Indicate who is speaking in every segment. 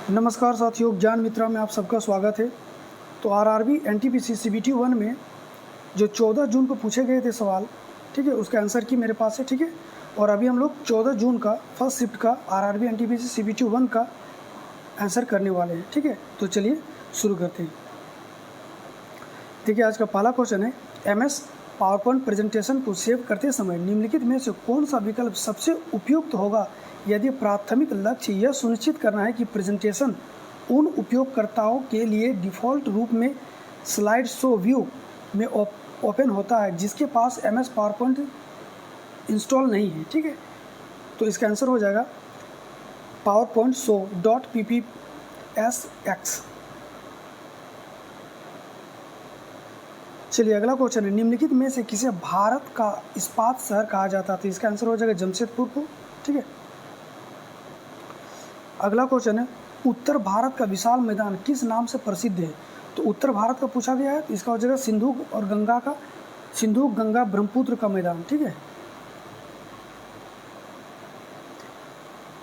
Speaker 1: नमस्कार साथियों, ज्ञान मित्रा में आप सबका स्वागत है। तो आरआरबी एनटीपीसी सीबीटी 1 में जो 14 जून को पूछे गए थे सवाल, ठीक है, उसका आंसर की मेरे पास है, ठीक है। और अभी हम लोग 14 जून का फर्स्ट शिफ्ट का आरआरबी एनटीपीसी सीबीटी 1 का आंसर करने वाले हैं, ठीक है। तो चलिए शुरू करते हैं। देखिए, आज का पहला क्वेश्चन है, एमएस पावर पॉइंट प्रेजेंटेशन को सेव करते समय निम्नलिखित में से कौन सा विकल्प सबसे उपयुक्त होगा यदि प्राथमिक लक्ष्य यह सुनिश्चित करना है कि प्रेजेंटेशन उन उपयोगकर्ताओं के लिए डिफ़ॉल्ट रूप में स्लाइड शो व्यू में ओपन होता है जिसके पास एमएस पावर पॉइंट इंस्टॉल नहीं है, ठीक है। तो इसका आंसर हो जाएगा PowerPoint show.ppsx। चलिए, अगला क्वेश्चन है, निम्नलिखित में से किसे भारत का इस्पात शहर कहा जाता है? तो इसका आंसर हो जाएगा जमशेदपुर को, ठीक है। अगला क्वेश्चन है, उत्तर भारत का विशाल मैदान किस नाम से प्रसिद्ध है? तो उत्तर भारत का पूछा गया है, तो इसका हो जाएगा सिंधु गंगा ब्रह्मपुत्र का मैदान, ठीक है।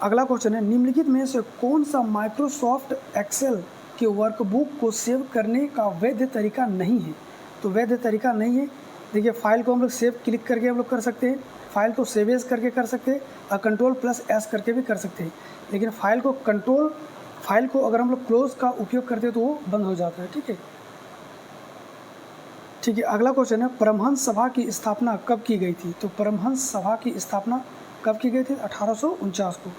Speaker 1: अगला क्वेश्चन है, निम्नलिखित में से कौन सा माइक्रोसॉफ्ट एक्सेल के वर्कबुक को सेव करने का वैध तरीका नहीं है? तो वैध तरीका नहीं है। देखिए, फाइल को हम लोग सेव क्लिक करके हम लोग कर सकते हैं, फाइल को सेव एज करके कर सकते हैं और Ctrl+S करके भी कर सकते हैं, लेकिन फाइल को अगर हम लोग क्लोज का उपयोग करते हैं तो वो बंद हो जाता है, ठीक है। ठीक है, अगला क्वेश्चन है, परमहंस सभा की स्थापना कब की गई थी? तो परमहंस सभा की स्थापना कब की गई थी? 1849 को।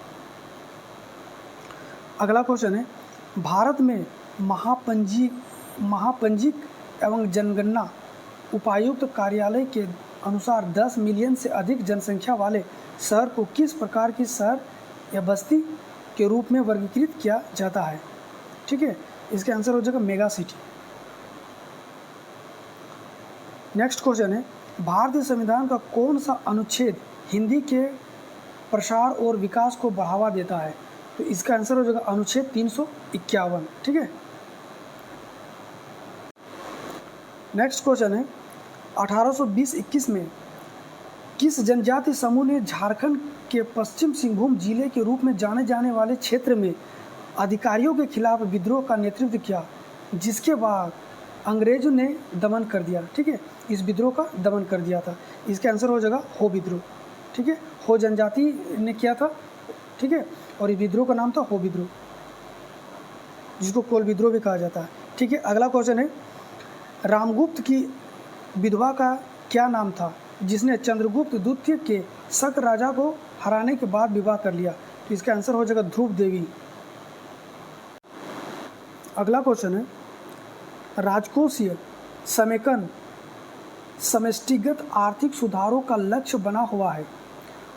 Speaker 1: अगला क्वेश्चन है, भारत में महापंजीक एवं जनगणना उपायुक्त कार्यालय के अनुसार 10 मिलियन से अधिक जनसंख्या वाले शहर को किस प्रकार की शहर या बस्ती के रूप में वर्गीकृत किया जाता है? ठीक है, इसका आंसर हो जाएगा मेगा सिटी। नेक्स्ट क्वेश्चन है, भारतीय संविधान का कौन सा अनुच्छेद हिंदी के प्रसार और विकास को बढ़ावा देता है? तो इसका आंसर हो जाएगा अनुच्छेद 351, ठीक है। नेक्स्ट क्वेश्चन है, 1820-21 में किस जनजाति समूह ने झारखंड के पश्चिम सिंहभूम जिले के रूप में जाने जाने वाले क्षेत्र में अधिकारियों के खिलाफ विद्रोह का नेतृत्व किया, जिसके बाद अंग्रेजों ने दमन कर दिया? ठीक है, इस विद्रोह का दमन कर दिया था। इसका आंसर हो जाएगा हो विद्रोह, ठीक है। हो जनजाति ने किया था, ठीक है, और इस विद्रोह का नाम था हो विद्रोह, जिसको कोल विद्रोह भी कहा जाता है, ठीक है। अगला क्वेश्चन है, रामगुप्त की विधवा का क्या नाम था जिसने चंद्रगुप्त द्वितीय के शक राजा को हराने के बाद विवाह कर लिया? तो इसका आंसर हो जाएगा ध्रुव देवी। अगला क्वेश्चन है, राजकोषीय समेकन समष्टिगत आर्थिक सुधारों का लक्ष्य बना हुआ है।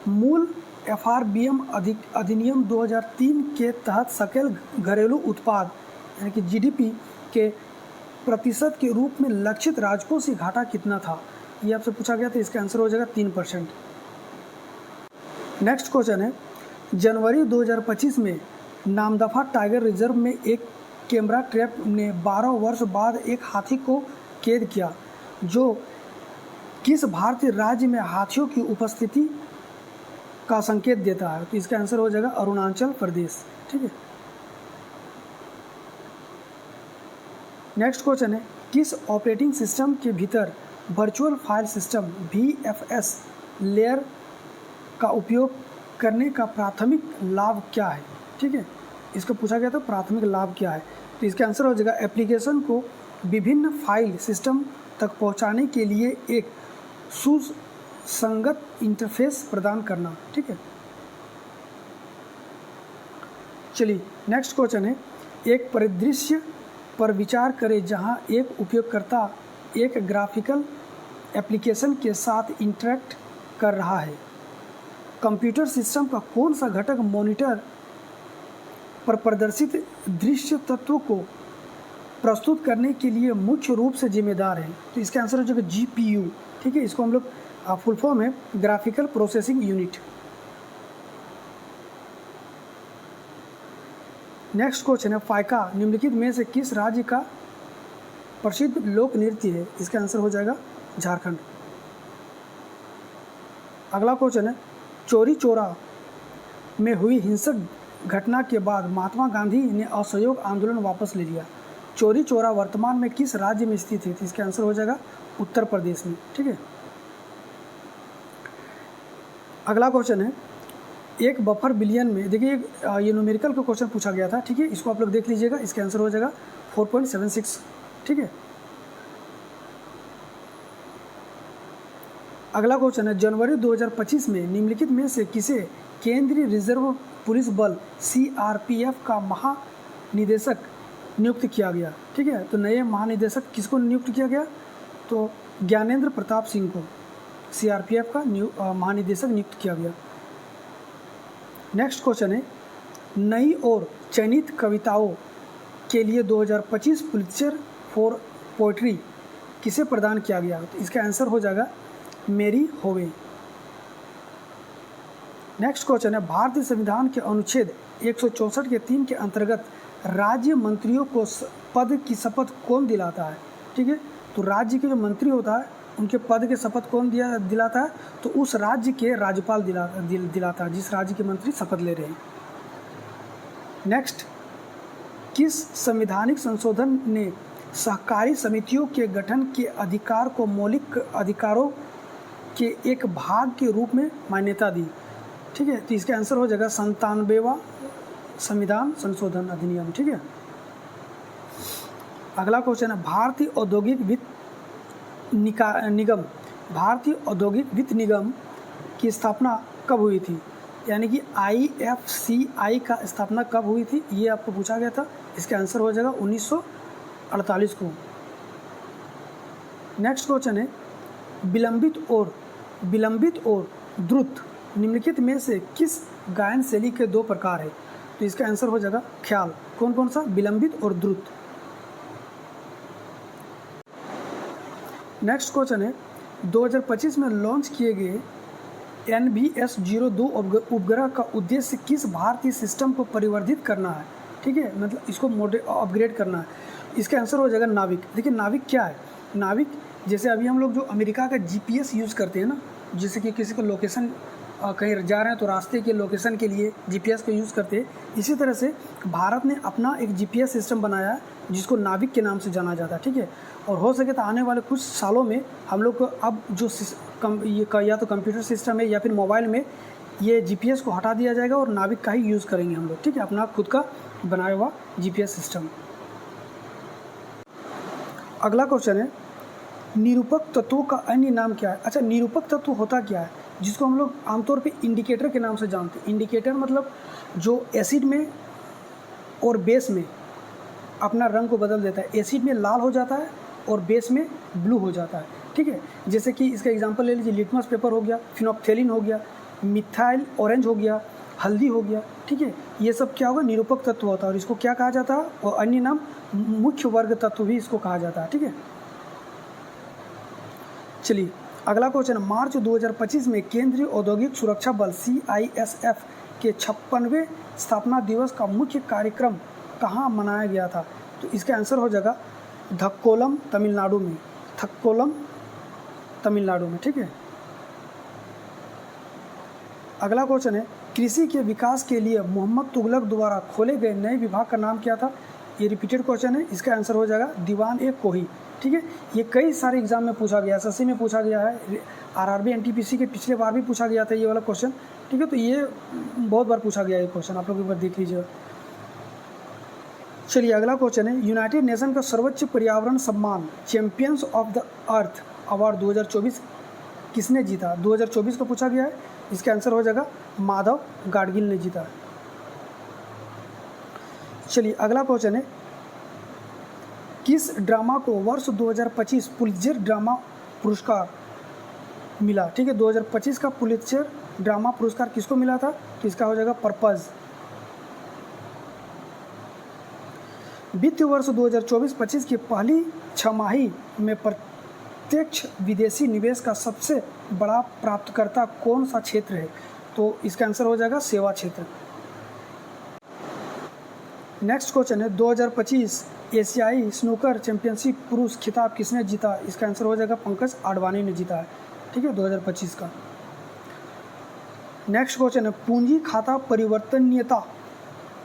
Speaker 1: मूल FRBM अधिनियम 2003 के तहत सकल घरेलू उत्पाद यानी कि GDP के प्रतिशत के रूप में लक्षित राजकोषीय घाटा कितना था? ये आपसे पूछा गया था, इसका आंसर हो जाएगा 3%। नेक्स्ट क्वेश्चन है, जनवरी 2025 में नामदफा टाइगर रिजर्व में एक कैमरा ट्रैप ने 12 वर्ष बाद एक हाथी को कैद किया, जो किस भारतीय राज्य में हाथियों की उपस्थिति का संकेत देता है? तो इसका आंसर हो जाएगा अरुणाचल प्रदेश, ठीक है। नेक्स्ट क्वेश्चन है, किस ऑपरेटिंग सिस्टम के भीतर virtual file system VFS layer का उपयोग करने का प्राथमिक लाभ क्या है? ठीक है, इसको पूछा गया था प्राथमिक लाभ क्या है? तो इसका आंसर हो जाएगा एप्लीकेशन को विभिन्न फाइल सिस्टम तक पहुंचाने के लिए एक सुसंगत इंटरफेस प्रदान करना, ठीक है। चलिए, नेक्स्ट क्वेश्चन है, एक परिदृश्य पर विचार करें जहां एक उपयोगकर्ता एक ग्राफिकल एप्लीकेशन के साथ इंटरैक्ट कर रहा है। कंप्यूटर सिस्टम का कौन सा घटक मॉनिटर पर प्रदर्शित दृश्य तत्वों को प्रस्तुत करने के लिए मुख्य रूप से जिम्मेदार है? तो इसका आंसर हो जाएगा GPU, ठीक है। इसको हम लोग फुल फॉर्म है graphical processing unit. Next question है, फाइका निम्नलिखित में से किस राज्य का प्रसिद्ध लोक नृत्य है? इसका आंसर हो जाएगा झारखंड। अगला क्वेश्चन है, चोरी चोरा में हुई घटना के बाद महात्मा गांधी ने असहयोग आंदोलन वापस ले लिया। चौरी चौरा वर्तमान में किस राज्य में स्थित है? तो इसका आंसर हो जाएगा उत्तर प्रदेश में। ठीक है, अगला क्वेश्चन है, एक बफर बिलियन में, देखिए ये न्यूमेरिकल का क्वेश्चन पूछा गया था। ठीक है, इसको आप लोग देख लीजिएगा, इसका आंसर हो जाएगा 4.76। ठीक है, अगला क्वेश्चन है, जनवरी 2025 में निम्नलिखित में से किसे केंद्रीय रिजर्व पुलिस बल CRPF का महानिदेशक नियुक्त किया गया? ठीक है, तो नए महानिदेशक किसको नियुक्त किया गया? तो ज्ञानेंद्र प्रताप सिंह को CRPF का महानिदेशक नियुक्त किया गया। नेक्स्ट क्वेश्चन है, नई और चयनित कविताओं के लिए 2025 पुलित्जर फॉर पोइट्री किसे प्रदान किया गया? तो इसका आंसर हो जाएगा मेरी होवे। नेक्स्ट क्वेश्चन है, भारतीय संविधान के अनुच्छेद 164 के 3 के अंतर्गत राज्य मंत्रियों को पद की शपथ कौन दिलाता है? ठीक है, तो राज्य के जो मंत्री होता है उनके पद के शपथ कौन दिलाता है? तो उस राज्य के राज्यपाल दिलाता है, जिस राज्य के मंत्री शपथ ले रहे हैं। नेक्स्ट, किस संवैधानिक संशोधन ने सहकारी समितियों के गठन के अधिकार को मौलिक अधिकारों के एक भाग के रूप में मान्यता दी? ठीक है, तो इसका आंसर हो जाएगा 97वां संविधान संशोधन अधिनियम। ठीक है, अगला क्वेश्चन है, भारतीय औद्योगिक वित्त निगम की स्थापना कब हुई थी? यानी कि IFCI का स्थापना कब हुई थी, ये आपको पूछा गया था। इसका आंसर हो जाएगा 1948 को। नेक्स्ट क्वेश्चन है, विलंबित और द्रुत निम्नलिखित में से किस गायन शैली के 2 प्रकार है? तो इसका आंसर हो जाएगा ख्याल। कौन कौन सा? विलंबित और द्रुत। नेक्स्ट क्वेश्चन है, 2025 में लॉन्च किए गए NVS-02 उपग्रह का उद्देश्य किस भारतीय सिस्टम को परिवर्धित करना है? ठीक है, मतलब इसको अपग्रेड करना है। इसका आंसर हो जाएगा नाविक। देखिए नाविक क्या है? नाविक जैसे अभी हम लोग जो अमेरिका का GPS यूज़ करते हैं ना, जैसे कि किसी को लोकेशन कहीं जा रहे हैं तो रास्ते के लोकेशन के लिए GPS को यूज़ करते हैं, इसी तरह से भारत ने अपना एक GPS सिस्टम बनाया है जिसको नाविक के नाम से जाना जाता है। ठीक है, और हो सके तो आने वाले कुछ सालों में हम लोग को अब जो ये या तो कंप्यूटर सिस्टम है या फिर मोबाइल में ये GPS को हटा दिया जाएगा और नाविक का ही यूज़ करेंगे हम लोग। ठीक है, अपना खुद का बनाया हुआ GPS सिस्टम। अगला क्वेश्चन है, निरूपक तत्वों का अन्य नाम क्या है? अच्छा, निरूपक तत्व होता क्या है? जिसको हम लोग आमतौर पे इंडिकेटर के नाम से जानते हैं। इंडिकेटर मतलब जो एसिड में और बेस में अपना रंग को बदल देता है। एसिड में लाल हो जाता है और बेस में ब्लू हो जाता है। ठीक है, जैसे कि इसका एग्जांपल ले लीजिए, लिटमस पेपर हो गया, फिनोक्थेलिन हो गया, मिथाइल ऑरेंज हो गया, हल्दी हो गया। ठीक है, ये सब क्या होगा? निरूपक तत्व होता है और इसको क्या कहा जाता है? और अन्य नाम मुख्य वर्ग तत्व भी इसको कहा जाता है। ठीक है, चलिए अगला क्वेश्चन, मार्च 2025 में केंद्रीय औद्योगिक सुरक्षा बल CISF के 56वें स्थापना दिवस का मुख्य कार्यक्रम कहाँ मनाया गया था? तो इसका आंसर हो जाएगा थक्कोलम, तमिलनाडु में। थक्कोलम, तमिलनाडु में। ठीक है, अगला क्वेश्चन है, कृषि के विकास के लिए मोहम्मद तुगलक द्वारा खोले गए नए विभाग का नाम क्या था? ये रिपीटेड क्वेश्चन है, इसका आंसर हो जाएगा दीवान-ए-कोही। ठीक है, ये कई सारे एग्जाम में पूछा गया, SSC में पूछा गया है, RRB NTPC के पिछले बार भी पूछा गया था ये वाला क्वेश्चन। ठीक है, तो ये बहुत बार पूछा गया ये क्वेश्चन, आप लोग एक बार देख लीजिएगा। चलिए अगला क्वेश्चन है, यूनाइटेड नेशन का सर्वोच्च पर्यावरण सम्मान champions of the earth award 2024 किसने जीता? 2024 का पूछा गया है, इसका आंसर हो जाएगा माधव गाडगिल ने जीता। चलिए अगला क्वेश्चन है, किस ड्रामा को वर्ष 2025 पुलित्जर ड्रामा पुरस्कार मिला? ठीक है, 2025 का पुलित्जर ड्रामा पुरस्कार किसको मिला था? तो इसका हो जाएगा पर्पज़। वित्तीय वर्ष 2024-25 की पहली छमाही में प्रत्यक्ष विदेशी निवेश का सबसे बड़ा प्राप्तकर्ता कौन सा क्षेत्र है? तो इसका आंसर हो जाएगा सेवा क्षेत्र। नेक्स्ट क्वेश्चन है, 2025 एशियाई स्नूकर चैंपियनशिप पुरुष खिताब किसने जीता? इसका आंसर हो जाएगा पंकज आडवाणी ने जीता है। ठीक है, 2025 का। नेक्स्ट क्वेश्चन है, पूंजी खाता परिवर्तनीयता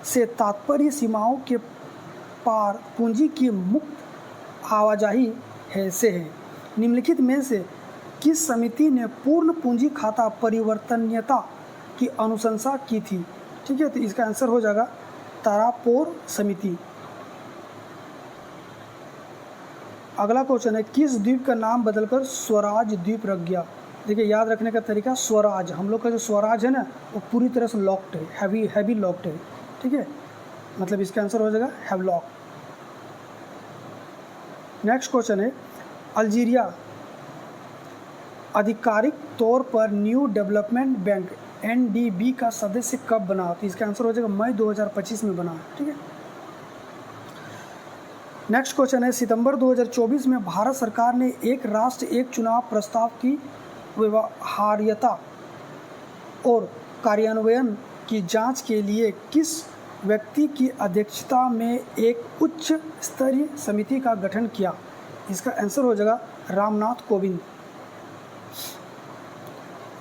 Speaker 1: से तात्पर्य सीमाओं के पार पूंजी की मुक्त आवाजाही से है। निम्नलिखित में से किस समिति ने पूर्ण पूंजी खाता परिवर्तनीयता की अनुशंसा की थी? ठीक है, तो इसका आंसर हो जाएगा तारापोर समिति। अगला क्वेश्चन है, किस द्वीप का नाम बदलकर स्वराज द्वीप रख गया? देखिए, याद रखने का तरीका, स्वराज, हम लोग का जो स्वराज है ना, वो पूरी तरह से लॉक्ड है, हैवी लॉक्ड है। ठीक है, मतलब इसका आंसर हो जाएगा हैवलॉक। नेक्स्ट क्वेश्चन है, अल्जीरिया आधिकारिक तौर पर न्यू डेवलपमेंट बैंक NDB का सदस्य कब बना? तो इसका आंसर हो जाएगा मई 2025 में बना। ठीक है। नेक्स्ट क्वेश्चन है, सितंबर 2024 में भारत सरकार ने एक राष्ट्र एक चुनाव प्रस्ताव की व्यवहार्यता और कार्यान्वयन की जांच के लिए किस व्यक्ति की अध्यक्षता में एक उच्च स्तरीय समिति का गठन किया? इसका आंसर हो जाएगा रामनाथ कोविंद।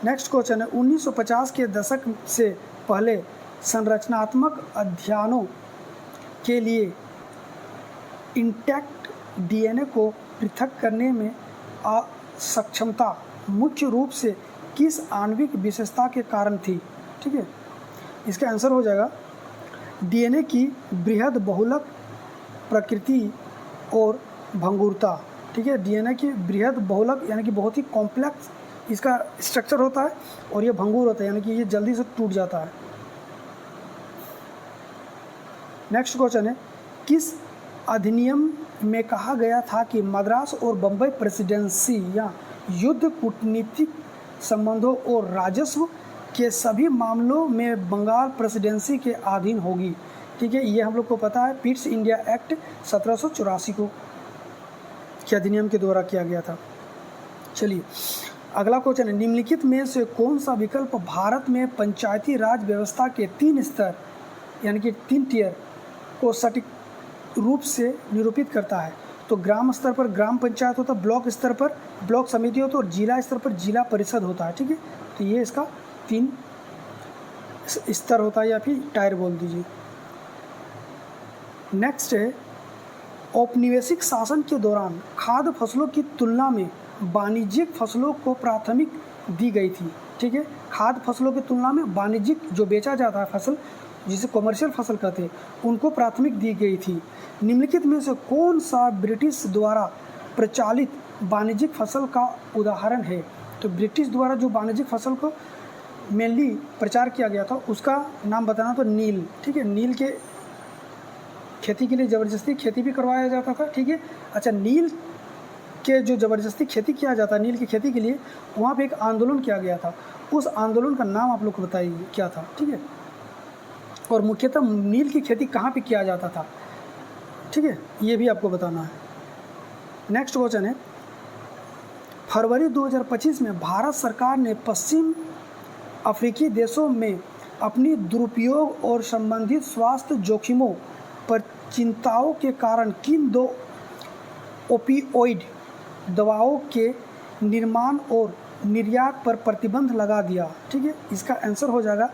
Speaker 1: नेक्स्ट क्वेश्चन है, 1950 के दशक से पहले संरचनात्मक अध्ययनों के लिए इंटैक्ट DNA को पृथक करने में असक्षमता मुख्य रूप से किस आणविक विशेषता के कारण थी? ठीक है, इसका आंसर हो जाएगा DNA की बृहद बहुलक प्रकृति और भंगुरता। ठीक है, DNA की बृहद बहुलक यानी कि बहुत ही कॉम्प्लेक्स इसका स्ट्रक्चर होता है और ये भंगुर होता है यानी कि ये जल्दी से टूट जाता है। नेक्स्ट क्वेश्चन है, किस अधिनियम में कहा गया था कि मद्रास और बम्बई प्रेसिडेंसी या युद्ध कूटनीतिक संबंधों और राजस्व के सभी मामलों में बंगाल प्रेसिडेंसी के अधीन होगी? ठीक है, ये हम लोग को पता है, पिट्स इंडिया एक्ट 1784 को के अधिनियम के द्वारा किया गया था। चलिए, अगला क्वेश्चन है, निम्नलिखित में से कौन सा विकल्प भारत में पंचायती राज व्यवस्था के 3 स्तर यानी कि 3 टियर को सटीक रूप से निरूपित करता है? तो ग्राम स्तर पर ग्राम पंचायत होता है, ब्लॉक स्तर पर ब्लॉक समिति होता है और जिला स्तर पर जिला परिषद होता है। ठीक है, तो ये इसका 3 स्तर होता है या फिर टायर बोल दीजिए। नेक्स्ट है, औपनिवेशिक शासन के दौरान खाद्य फसलों की तुलना में वाणिज्यिक फसलों को प्राथमिक दी गई थी। ठीक है, खाद्य फसलों की तुलना में वाणिज्यिक जो बेचा जाता है फसल, जिसे कमर्शियल फसल कहते हैं, उनको प्राथमिक दी गई थी। निम्नलिखित में से कौन सा ब्रिटिश द्वारा प्रचालित वाणिज्यिक फसल का उदाहरण है? तो ब्रिटिश द्वारा जो वाणिज्यिक फसल को मेनली प्रचार किया गया था उसका नाम बताना, तो नील। ठीक है, नील के खेती के लिए ज़बरदस्ती खेती भी करवाया जाता था। ठीक है, अच्छा, नील के जो ज़बरदस्ती खेती किया जाता है नील की खेती के लिए, वहाँ पे एक आंदोलन किया गया था, उस आंदोलन का नाम आप लोग को बताइए क्या था? ठीक है, और मुख्यतः नील की खेती कहाँ पे किया जाता था? ठीक है, ये भी आपको बताना है। नेक्स्ट क्वेश्चन है, फरवरी 2025 में भारत सरकार ने पश्चिम अफ्रीकी देशों में अपनी दुरुपयोग और संबंधित स्वास्थ्य जोखिमों पर चिंताओं के कारण किन 2 ओपियोइड दवाओं के निर्माण और निर्यात पर प्रतिबंध लगा दिया? ठीक है, इसका आंसर हो जाएगा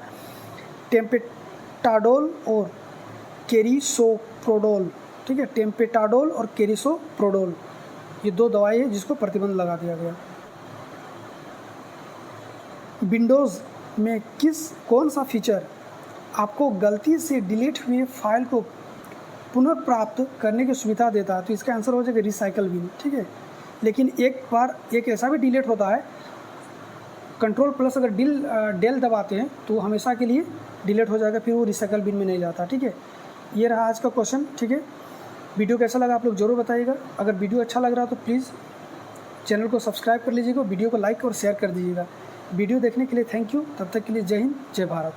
Speaker 1: टेम्पेटाडोल और केरिसोप्रोडोल। ठीक है, टेम्पेटाडोल और केरिसोप्रोडोल, ये 2 दवाई है जिसको प्रतिबंध लगा दिया गया। विंडोज़ में कौन सा फीचर आपको गलती से डिलीट हुए फाइल को पुनर्प्राप्त करने की सुविधा देता है? तो इसका आंसर हो जाएगा रिसाइकल बिन। ठीक है, लेकिन एक बार एक ऐसा भी डिलीट होता है, Ctrl+ अगर डेल दबाते हैं तो हमेशा के लिए डिलीट हो जाएगा, फिर वो रिसाइकल बिन में नहीं जाता। ठीक है, ये रहा आज का क्वेश्चन। ठीक है, वीडियो कैसा लगा आप लोग ज़रूर बताइएगा। अगर वीडियो अच्छा लग रहा है तो प्लीज़ चैनल को सब्सक्राइब कर लीजिएगा, वीडियो को लाइक और शेयर कर दीजिएगा। वीडियो देखने के लिए थैंक यू। तब तक के लिए जय हिंद, जय भारत।